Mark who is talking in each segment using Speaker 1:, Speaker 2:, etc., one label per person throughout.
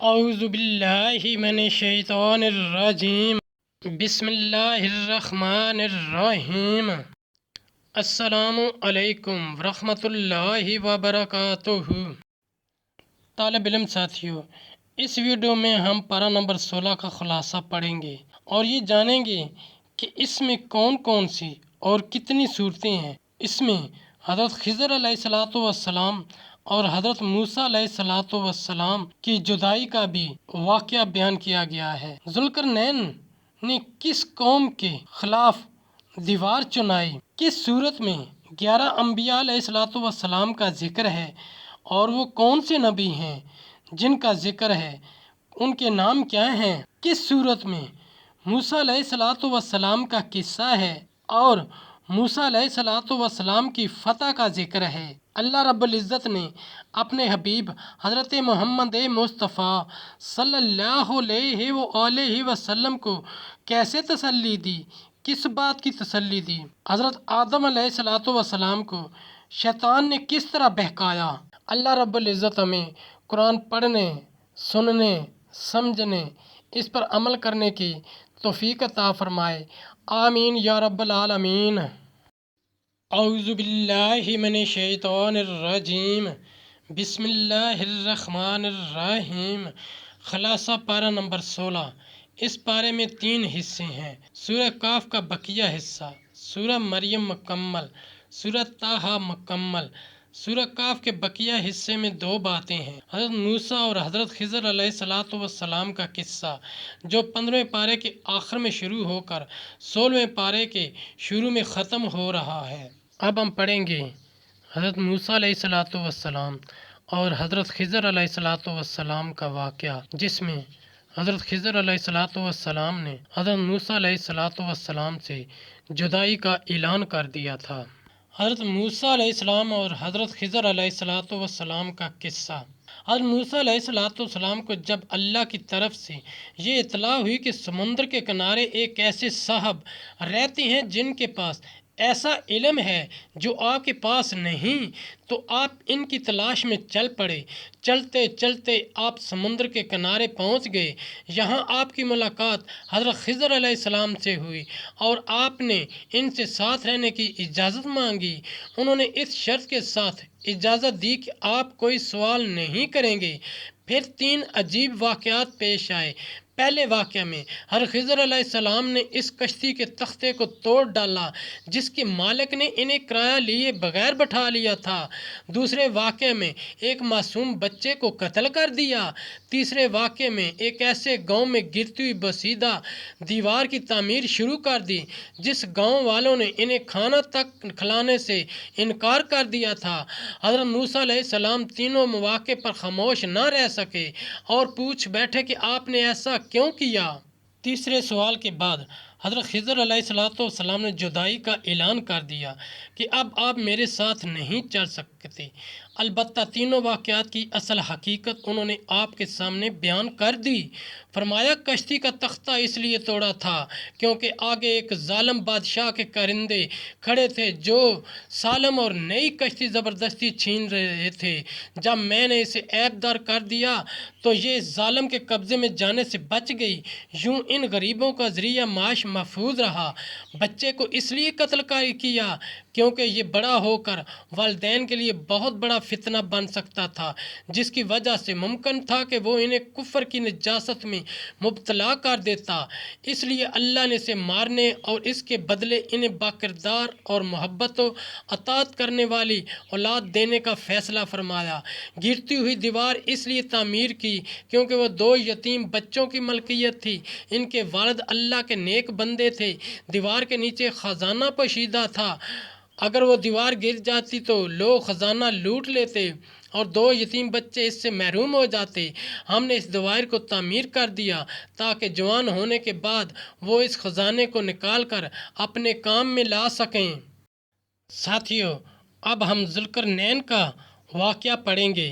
Speaker 1: اعوذ باللہ من الشیطان الرجیم، بسم اللہ الرحمن الرحیم۔ السلام علیکم ورحمۃ اللہ وبرکاتہ۔ طالب علم ساتھیوں، اس ویڈیو میں ہم پارہ نمبر 16 کا خلاصہ پڑھیں گے اور یہ جانیں گے کہ اس میں کون کون سی اور کتنی صورتیں ہیں۔ اس میں حضرت خضر علیہ الصلوۃ والسلام اور حضرت موسیٰ علیہ الصلوۃ والسلام کی جدائی کا بھی واقعہ بیان کیا گیا ہے۔ ذوالقرنین نے کس قوم کے خلاف دیوار چنائی، کس صورت میں 11 انبیاء علیہ الصلوۃ والسلام کا ذکر ہے اور وہ کون سے نبی ہیں جن کا ذکر ہے، ان کے نام کیا ہیں، کس صورت میں موسیٰ علیہ الصلوۃ والسلام کا قصہ ہے اور موسیٰ علیہ الصلوۃ والسلام کی فتح کا ذکر ہے۔ اللہ رب العزت نے اپنے حبیب حضرت محمد مصطفیٰ صلی اللہ علیہ وآلہ وسلم کو کیسے تسلی دی، کس بات کی تسلی دی؟ حضرت آدم علیہ الصلوۃ والسلام کو شیطان نے کس طرح بہکایا؟ اللہ رب العزت ہمیں قرآن پڑھنے، سننے، سمجھنے، اس پر عمل کرنے کی توفیق عطا فرمائے، آمین یا رب العالمین۔ اعوذ باللہ من الشیطان الرجیم، بسم اللہ الرحمن الرحیم۔ خلاصہ پارہ نمبر 16۔ اس پارے میں 3 حصے ہیں: سورہ کاف کا بقیہ حصہ، سورہ مریم مکمل، سورہ طٰہٰ مکمل۔ سورہ کاف کے بقیہ حصے میں 2 باتیں ہیں: حضرت موسیٰ اور حضرت خضر علیہ الصلوۃ والسلام کا قصہ، جو 15ویں پارے کے آخر میں شروع ہو کر 16ویں پارے کے شروع میں ختم ہو رہا ہے۔ اب ہم پڑھیں گے حضرت موسیٰ علیہ الصلوۃ والسلام اور حضرت خضر علیہ الصلوۃ والسلام کا واقعہ، جس میں حضرت خضر علیہ الصلوۃ والسلام نے حضرت موسیٰ علیہ الصلوۃ والسلام سے جدائی کا اعلان کر دیا تھا۔ حضرت موسیٰ علیہ السلام اور حضرت خضر علیہ الصلوۃ والسلام کا قصہ۔ حضرت موسیٰ علیہ الصلوۃ والسلام کو جب اللہ کی طرف سے یہ اطلاع ہوئی کہ سمندر کے کنارے ایک ایسے صاحب رہتے ہیں جن کے پاس ایسا علم ہے جو آپ کے پاس نہیں، تو آپ ان کی تلاش میں چل پڑے۔ چلتے چلتے آپ سمندر کے کنارے پہنچ گئے۔ یہاں آپ کی ملاقات حضرت خضر علیہ السلام سے ہوئی اور آپ نے ان سے ساتھ رہنے کی اجازت مانگی۔ انہوں نے اس شرط کے ساتھ اجازت دی کہ آپ کوئی سوال نہیں کریں گے۔ پھر 3 عجیب واقعات پیش آئے۔ پہلے واقعہ میں حضرت خضر علیہ السلام نے اس کشتی کے تختے کو توڑ ڈالا جس کے مالک نے انہیں کرایہ لیے بغیر بٹھا لیا تھا۔ دوسرے واقعے میں ایک معصوم بچے کو قتل کر دیا۔ تیسرے واقعے میں ایک ایسے گاؤں میں گرتی ہوئی بسیدہ دیوار کی تعمیر شروع کر دی جس گاؤں والوں نے انہیں کھانا تک کھلانے سے انکار کر دیا تھا۔ حضرت موسیٰ علیہ السلام تینوں مواقع پر خاموش نہ رہ سکے اور پوچھ بیٹھے کہ آپ نے ایسا کیوں کیا؟ تیسرے سوال کے بعد حضرت خضر علیہ الصلوۃ والسلام نے جدائی کا اعلان کر دیا کہ اب آپ میرے ساتھ نہیں چل سکتے۔ البتہ تینوں واقعات کی اصل حقیقت انہوں نے آپ کے سامنے بیان کر دی۔ فرمایا کشتی کا تختہ اس لیے توڑا تھا کیونکہ آگے ایک ظالم بادشاہ کے کرندے کھڑے تھے جو سالم اور نئی کشتی زبردستی چھین رہے تھے۔ جب میں نے اسے عیب دار کر دیا تو یہ ظالم کے قبضے میں جانے سے بچ گئی۔ یوں ان غریبوں کا ذریعہ معاش محفوظ رہا۔ بچے کو اس لیے قتل کیا کیونکہ یہ بڑا ہو کر والدین کے لیے بہت بڑا فتنہ بن سکتا تھا، جس کی وجہ سے ممکن تھا کہ وہ انہیں کفر کی نجاست میں مبتلا کر دیتا۔ اس لیے اللہ نے اسے مارنے اور اس کے بدلے انہیں باکردار اور محبت و اطاعت کرنے والی اولاد دینے کا فیصلہ فرمایا۔ گرتی ہوئی دیوار اس لیے تعمیر کی کیونکہ وہ 2 یتیم بچوں کی ملکیت تھی۔ ان کے والد اللہ کے نیک بندے تھے۔ دیوار کے نیچے خزانہ پوشیدہ تھا۔ اگر وہ دیوار گر جاتی تو لوگ خزانہ لوٹ لیتے اور 2 یتیم بچے اس سے محروم ہو جاتے۔ ہم نے اس دیوار کو تعمیر کر دیا تاکہ جوان ہونے کے بعد وہ اس خزانے کو نکال کر اپنے کام میں لا سکیں۔ ساتھیو، اب ہم ذوالقرنین کا واقعہ پڑھیں گے۔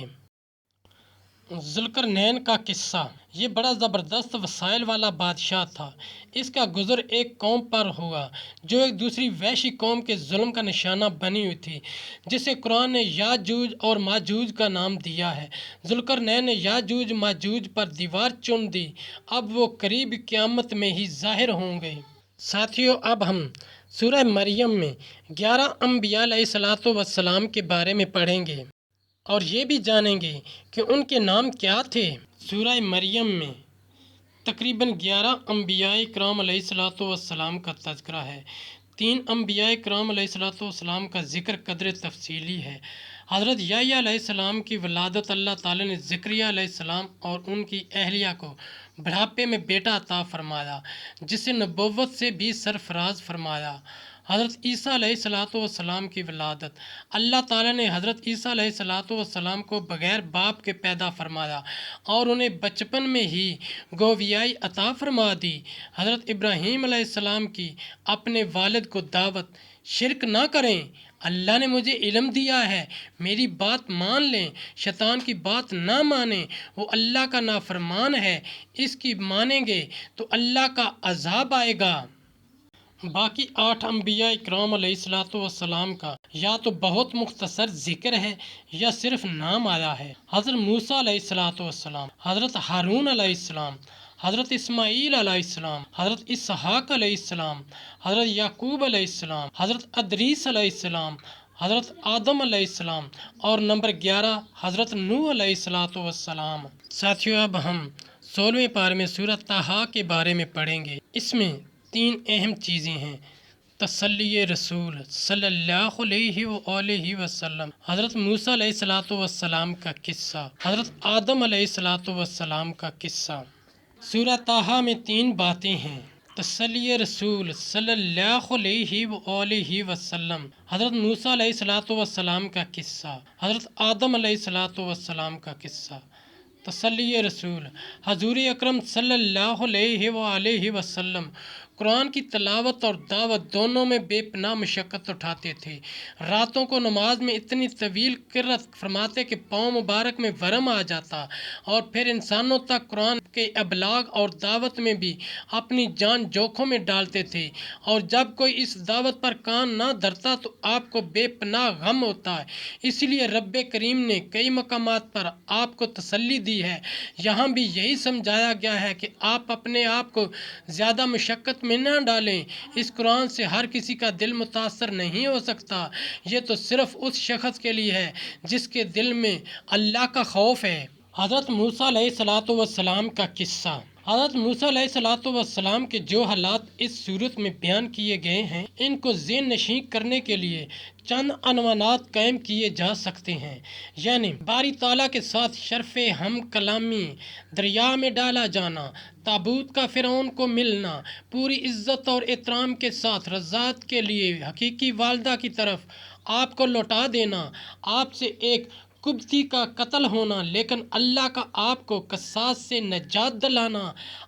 Speaker 1: ذوالقرنین کا قصہ، یہ بڑا زبردست وسائل والا بادشاہ تھا۔ اس کا گزر ایک قوم پر ہوا جو ایک دوسری وحشی قوم کے ظلم کا نشانہ بنی ہوئی تھی، جسے قرآن نے یاجوج اور ماجوج کا نام دیا ہے۔ ذوالقرنین نے یاجوج ماجوج پر دیوار چن دی، اب وہ قریب قیامت میں ہی ظاہر ہوں گے۔ ساتھیو، اب ہم سورہ مریم میں 11 انبیاء علیہ السلام کے بارے میں پڑھیں گے اور یہ بھی جانیں گے کہ ان کے نام کیا تھے۔ سورہ مریم میں تقریباً 11 انبیاء کرام علیہ السلام کا تذکرہ ہے۔ 3 انبیاء کرام علیہ السلام کا ذکر قدر تفصیلی ہے۔ حضرت یحییٰ علیہ السلام کی ولادت اللہ تعالیٰ نے زکریا علیہ السلام اور ان کی اہلیہ کو بڑھاپے میں بیٹا عطا فرمایا، جسے نبوت سے بھی سرفراز فرمایا۔ حضرت عیسیٰ علیہ السلام کی ولادت، اللہ تعالیٰ نے حضرت عیسیٰ علیہ السلام کو بغیر باپ کے پیدا فرمایا اور انہیں بچپن میں ہی گویائی عطا فرما دی۔ حضرت ابراہیم علیہ السلام کی اپنے والد کو دعوت، شرک نہ کریں، اللہ نے مجھے علم دیا ہے، میری بات مان لیں، شیطان کی بات نہ مانیں، وہ اللہ کا نافرمان ہے، اس کی مانیں گے تو اللہ کا عذاب آئے گا۔ باقی 8 انبیاء کرام علیہ السلام کا یا تو بہت مختصر ذکر ہے یا صرف نام آیا ہے۔ حضرت موسیٰ علیہ السلام، حضرت ہارون علیہ السلام، حضرت اسماعیل علیہ السلام، حضرت اسحاق علیہ السلام، حضرت یعقوب علیہ السلام، حضرت ادریس علیہ السلام، حضرت آدم علیہ السلام اور نمبر 11 حضرت نوح علیہ السلام۔ ساتھیو، اب ہم 16ویں پارے میں سورہ طٰہٰ کے بارے میں پڑھیں گے۔ اس میں 3 اہم چیزیں ہیں: تسلی رسول صلی اللہ علیہ وآلہ وسلم، حضرت موسیٰ علیہ السلام کا قصہ، حضرت آدم علیہ السلام کا قصہ۔ سورہ طٰہٰ میں 3 باتیں ہیں: تسلی رسول صلی اللہ علیہ وآلہ وسلم، حضرت موسیٰ علیہ السلام کا قصہ، حضرت آدم علیہ السلام کا قصہ۔ تسلی رسول، حضور اکرم صلی اللہ علیہ وآلہ وسلم قرآن کی تلاوت اور دعوت دونوں میں بے پناہ مشقت اٹھاتے تھے۔ راتوں کو نماز میں اتنی طویل قرات فرماتے کہ پاؤں مبارک میں ورم آ جاتا، اور پھر انسانوں تک قرآن کے ابلاغ اور دعوت میں بھی اپنی جان جوکھم میں ڈالتے تھے، اور جب کوئی اس دعوت پر کان نہ دھرتا تو آپ کو بے پناہ غم ہوتا ہے۔ اسی لیے رب کریم نے کئی مقامات پر آپ کو تسلی دی ہے۔ یہاں بھی یہی سمجھایا گیا ہے کہ آپ اپنے آپ کو زیادہ مشقت میں نہ ڈالیں۔ اس قرآن سے ہر کسی کا دل متاثر نہیں ہو سکتا، یہ تو صرف اس شخص کے لیے ہے جس کے دل میں اللہ کا خوف ہے۔ حضرت موسیٰ علیہ السلام کا قصہ۔ حضرت موسیٰ علیہ السلام کے جو حالات اس صورت میں بیان کیے گئے ہیں، ان کو ذہن نشین کرنے کے لیے چند عنوانات قائم کیے جا سکتے ہیں، یعنی باری تعالیٰ کے ساتھ شرف ہم کلامی، دریا میں ڈالا جانا، تابوت کا فرعون کو ملنا، پوری عزت اور احترام کے ساتھ رضاعت کے لیے حقیقی والدہ کی طرف آپ کو لوٹا دینا، آپ سے ایک قبطی کا قتل ہونا لیکن اللہ کا آپ کو قصاص سے نجات دلانا،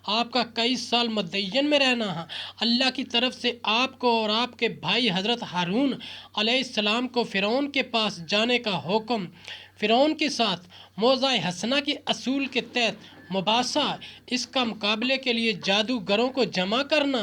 Speaker 1: آپ کا کئی سال مدین میں رہنا، اللہ کی طرف سے آپ کو اور آپ کے بھائی حضرت ہارون علیہ السلام کو فرعون کے پاس جانے کا حکم، فرعون کے ساتھ موضع حسنہ کے اصول کے تحت مباحثہ، اس کا مقابلے کے لیے جادوگروں کو جمع کرنا،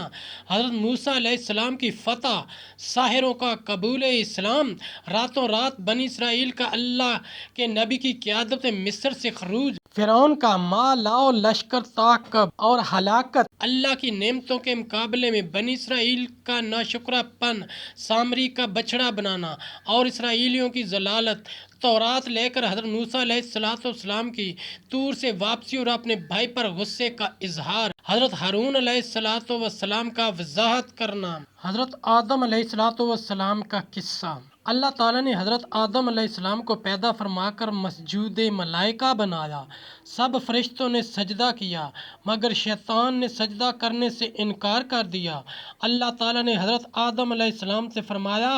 Speaker 1: حضرت موسیٰ علیہ السلام کی فتح، ساحروں کا قبول اسلام، راتوں رات بنی اسرائیل کا اللہ کے نبی کی قیادت میں مصر سے خروج، فرعون کا مالا لشکر تعقب اور ہلاکت، اللہ کی نعمتوں کے مقابلے میں بنی اسرائیل کا ناشکرہ پن، سامری کا بچڑا بنانا اور اسرائیلیوں کی ضلالت، تورات لے کر حضرت موسیٰ علیہ السلام کی طور سے واپسی اور اپنے بھائی پر غصے کا اظہار، حضرت ہارون علیہ السلام کا وضاحت کرنا، حضرت آدم علیہ السلام کا قصہ۔ اللہ تعالیٰ نے حضرت آدم علیہ السلام کو پیدا فرما کر مسجود ملائکہ بنایا، سب فرشتوں نے سجدہ کیا مگر شیطان نے سجدہ کرنے سے انکار کر دیا۔ اللہ تعالیٰ نے حضرت آدم علیہ السلام سے فرمایا،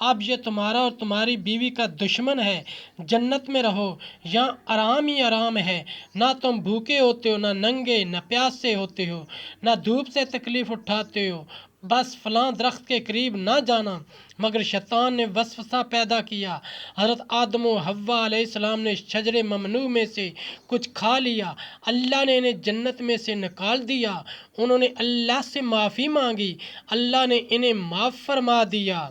Speaker 1: اب یہ تمہارا اور تمہاری بیوی کا دشمن ہے، جنت میں رہو، یہاں آرام ہی آرام ہے، نہ تم بھوکے ہوتے ہو، نہ ننگے، نہ پیاسے ہوتے ہو، نہ دھوپ سے تکلیف اٹھاتے ہو، بس فلاں درخت کے قریب نہ جانا، مگر شیطان نے وسوسہ پیدا کیا۔ حضرت آدم و حوا علیہ السلام نے شجر ممنوع میں سے کچھ کھا لیا، اللہ نے انہیں جنت میں سے نکال دیا۔ انہوں نے اللہ سے معافی مانگی، اللہ نے انہیں معاف فرما دیا۔